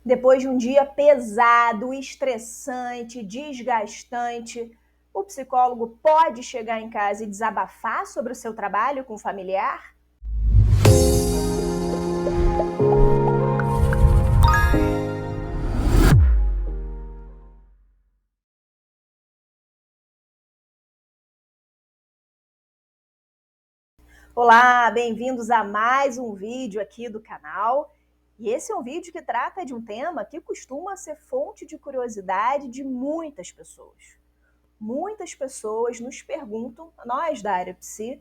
Depois de um dia pesado, estressante, desgastante, o psicólogo pode chegar em casa e desabafar sobre o seu trabalho com o familiar? Olá, bem-vindos a mais um vídeo aqui do canal. E esse é um vídeo que trata de um tema que costuma ser fonte de curiosidade de muitas pessoas. Muitas pessoas nos perguntam, nós da área psi,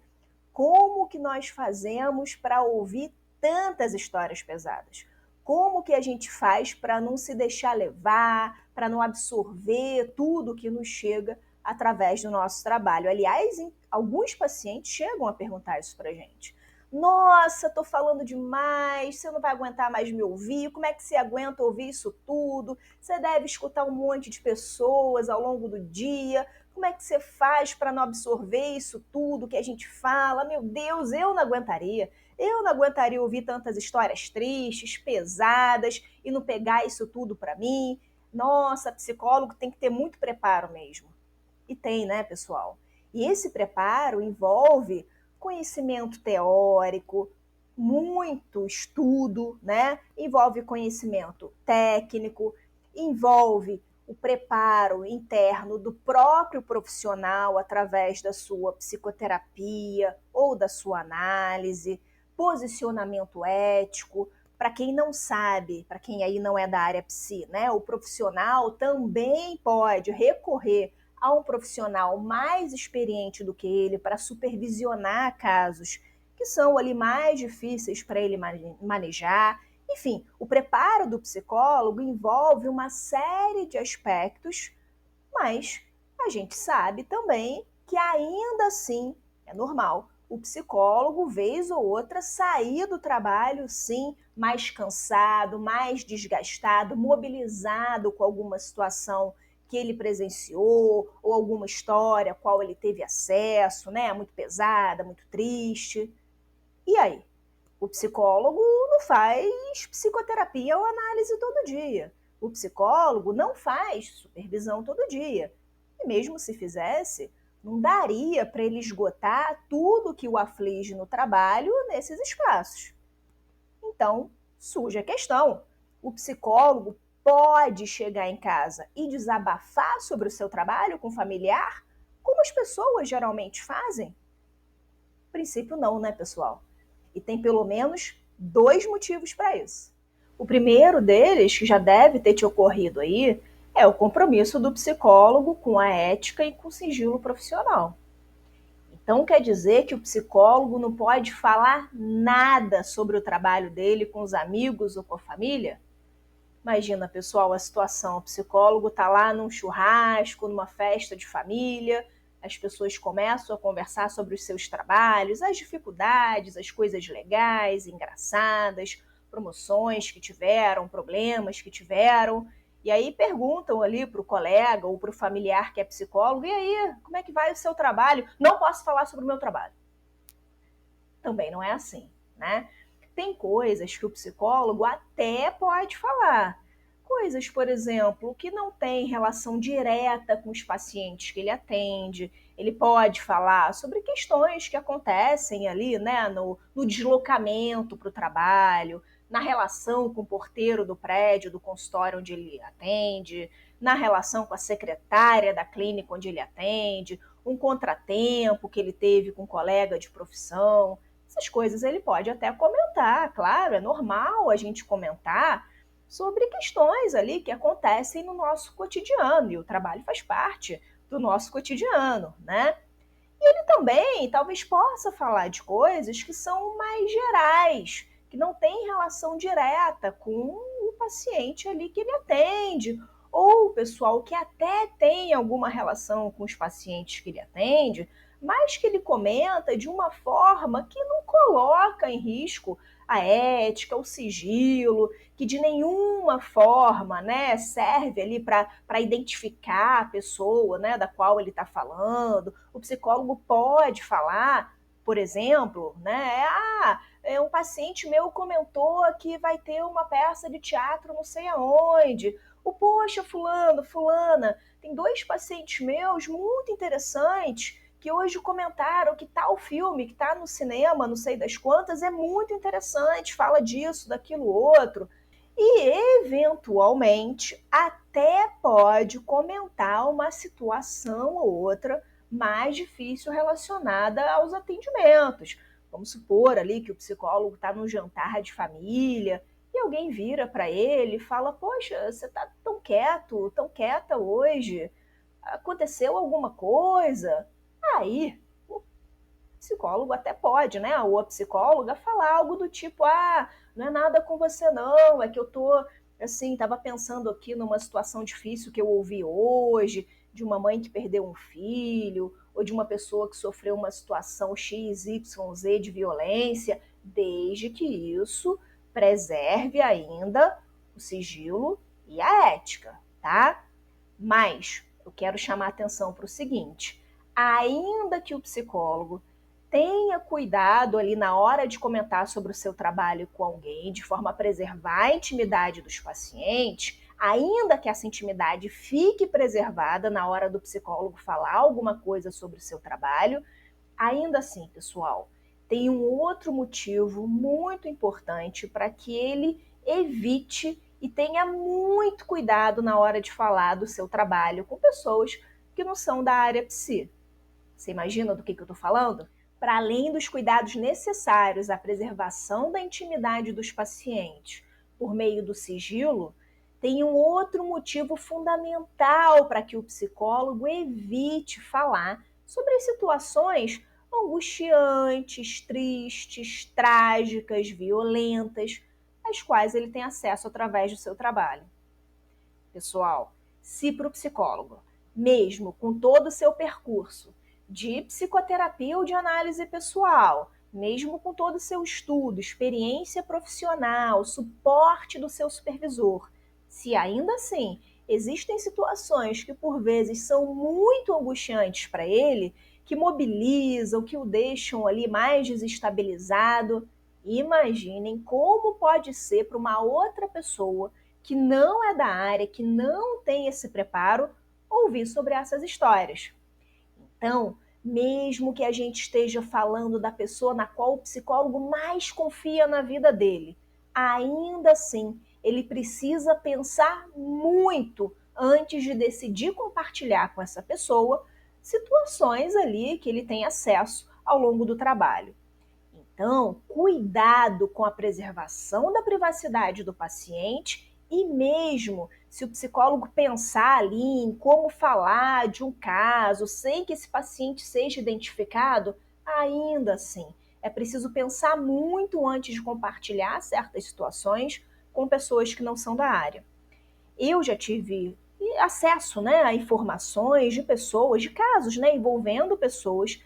como que nós fazemos para ouvir tantas histórias pesadas? Como que a gente faz para não se deixar levar, para não absorver tudo que nos chega através do nosso trabalho? Aliás, alguns pacientes chegam a perguntar isso para a gente. Nossa, tô falando demais, você não vai aguentar mais me ouvir, como é que você aguenta ouvir isso tudo? Você deve escutar um monte de pessoas ao longo do dia, como é que você faz para não absorver isso tudo que a gente fala? Meu Deus, eu não aguentaria. Eu não aguentaria ouvir tantas histórias tristes, pesadas e não pegar isso tudo para mim. Nossa, psicólogo tem que ter muito preparo mesmo. E tem, né, pessoal? E esse preparo envolve conhecimento teórico, muito estudo, né? Envolve conhecimento técnico, envolve o preparo interno do próprio profissional através da sua psicoterapia ou da sua análise, posicionamento ético. Para quem não sabe, para quem aí não é da área psi, né, o profissional também pode recorrer a um profissional mais experiente do que ele para supervisionar casos que são ali mais difíceis para ele manejar. Enfim, o preparo do psicólogo envolve uma série de aspectos, mas a gente sabe também que ainda assim é normal o psicólogo, vez ou outra, sair do trabalho, sim, mais cansado, mais desgastado, mobilizado com alguma situação que ele presenciou ou alguma história a qual ele teve acesso, né, muito pesada, muito triste. E aí? O psicólogo não faz psicoterapia ou análise todo dia. O psicólogo não faz supervisão todo dia. E mesmo se fizesse, não daria para ele esgotar tudo que o aflige no trabalho nesses espaços. Então, surge a questão: o psicólogo pode chegar em casa e desabafar sobre o seu trabalho com o familiar, como as pessoas geralmente fazem? A princípio, não, né, pessoal? E tem pelo menos dois motivos para isso. O primeiro deles, que já deve ter te ocorrido aí, é o compromisso do psicólogo com a ética e com o sigilo profissional. Então quer dizer que o psicólogo não pode falar nada sobre o trabalho dele com os amigos ou com a família? Imagina, pessoal, a situação. O psicólogo está lá num churrasco, numa festa de família, as pessoas começam a conversar sobre os seus trabalhos, as dificuldades, as coisas legais, engraçadas, promoções que tiveram, problemas que tiveram. E aí perguntam ali para o colega ou para o familiar que é psicólogo: e aí, como é que vai o seu trabalho? Não posso falar sobre o meu trabalho. Também não é assim, né? Tem coisas que o psicólogo até pode falar. Coisas, por exemplo, que não têm relação direta com os pacientes que ele atende. Ele pode falar sobre questões que acontecem ali, né, no deslocamento para o trabalho, na relação com o porteiro do prédio, do consultório onde ele atende, na relação com a secretária da clínica onde ele atende, um contratempo que ele teve com um colega de profissão. Essas coisas ele pode até comentar, claro, é normal a gente comentar sobre questões ali que acontecem no nosso cotidiano, e o trabalho faz parte do nosso cotidiano, né? E ele também talvez possa falar de coisas que são mais gerais, que não têm relação direta com o paciente ali que ele atende, ou o pessoal que até tem alguma relação com os pacientes que ele atende, mas que ele comenta de uma forma que não coloca em risco a ética, o sigilo, que de nenhuma forma, né, serve ali para identificar a pessoa, né, da qual ele está falando. O psicólogo pode falar, por exemplo, né, um paciente meu comentou que vai ter uma peça de teatro não sei aonde. Poxa, fulano, fulana, tem 2 pacientes meus muito interessantes que hoje comentaram que tal filme que está no cinema, não sei das quantas, é muito interessante, fala disso, daquilo outro. E, eventualmente, até pode comentar uma situação ou outra mais difícil relacionada aos atendimentos. Vamos supor ali que o psicólogo está num jantar de família e alguém vira para ele e fala: Poxa, você está tão quieto, tão quieta hoje, aconteceu alguma coisa? Aí o psicólogo até pode, né? Ou a psicóloga falar algo do tipo: não é nada com você não, é que eu tô, assim, tava pensando aqui numa situação difícil que eu ouvi hoje, de uma mãe que perdeu um filho, ou de uma pessoa que sofreu uma situação X, Y, Z de violência, desde que isso preserve ainda o sigilo e a ética, tá? Mas eu quero chamar a atenção para o seguinte: ainda que o psicólogo tenha cuidado ali na hora de comentar sobre o seu trabalho com alguém, de forma a preservar a intimidade dos pacientes, ainda que essa intimidade fique preservada na hora do psicólogo falar alguma coisa sobre o seu trabalho, ainda assim, pessoal, tem um outro motivo muito importante para que ele evite e tenha muito cuidado na hora de falar do seu trabalho com pessoas que não são da área psi. Você imagina do que eu estou falando? Para além dos cuidados necessários à preservação da intimidade dos pacientes por meio do sigilo, tem um outro motivo fundamental para que o psicólogo evite falar sobre as situações angustiantes, tristes, trágicas, violentas, às quais ele tem acesso através do seu trabalho. Pessoal, se para o psicólogo, mesmo com todo o seu percurso de psicoterapia ou de análise pessoal, mesmo com todo o seu estudo, experiência profissional, suporte do seu supervisor, se ainda assim existem situações que por vezes são muito angustiantes para ele, que mobilizam, que o deixam ali mais desestabilizado, imaginem como pode ser para uma outra pessoa que não é da área, que não tem esse preparo, ouvir sobre essas histórias. Então, mesmo que a gente esteja falando da pessoa na qual o psicólogo mais confia na vida dele, ainda assim, ele precisa pensar muito antes de decidir compartilhar com essa pessoa situações ali que ele tem acesso ao longo do trabalho. Então, cuidado com a preservação da privacidade do paciente e mesmo se o psicólogo pensar ali em como falar de um caso sem que esse paciente seja identificado, ainda assim, é preciso pensar muito antes de compartilhar certas situações com pessoas que não são da área. Eu já tive acesso, né, a informações de pessoas, de casos, né, envolvendo pessoas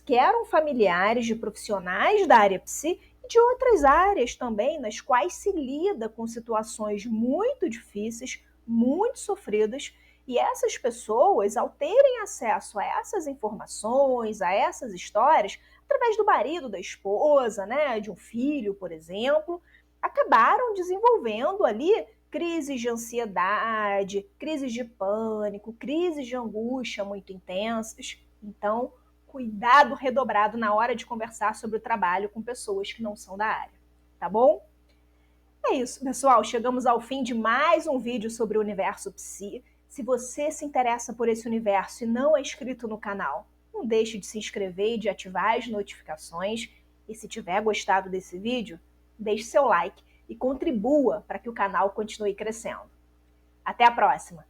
que eram familiares de profissionais da área psi e de outras áreas também, nas quais se lida com situações muito difíceis, muito sofridas, e essas pessoas, ao terem acesso a essas informações, a essas histórias, através do marido, da esposa, né, de um filho, por exemplo, acabaram desenvolvendo ali crises de ansiedade, crises de pânico, crises de angústia muito intensas. Então, cuidado redobrado na hora de conversar sobre o trabalho com pessoas que não são da área, tá bom? É isso, pessoal. Chegamos ao fim de mais um vídeo sobre o universo psi. Se você se interessa por esse universo e não é inscrito no canal, não deixe de se inscrever e de ativar as notificações. E se tiver gostado desse vídeo, deixe seu like e contribua para que o canal continue crescendo. Até a próxima!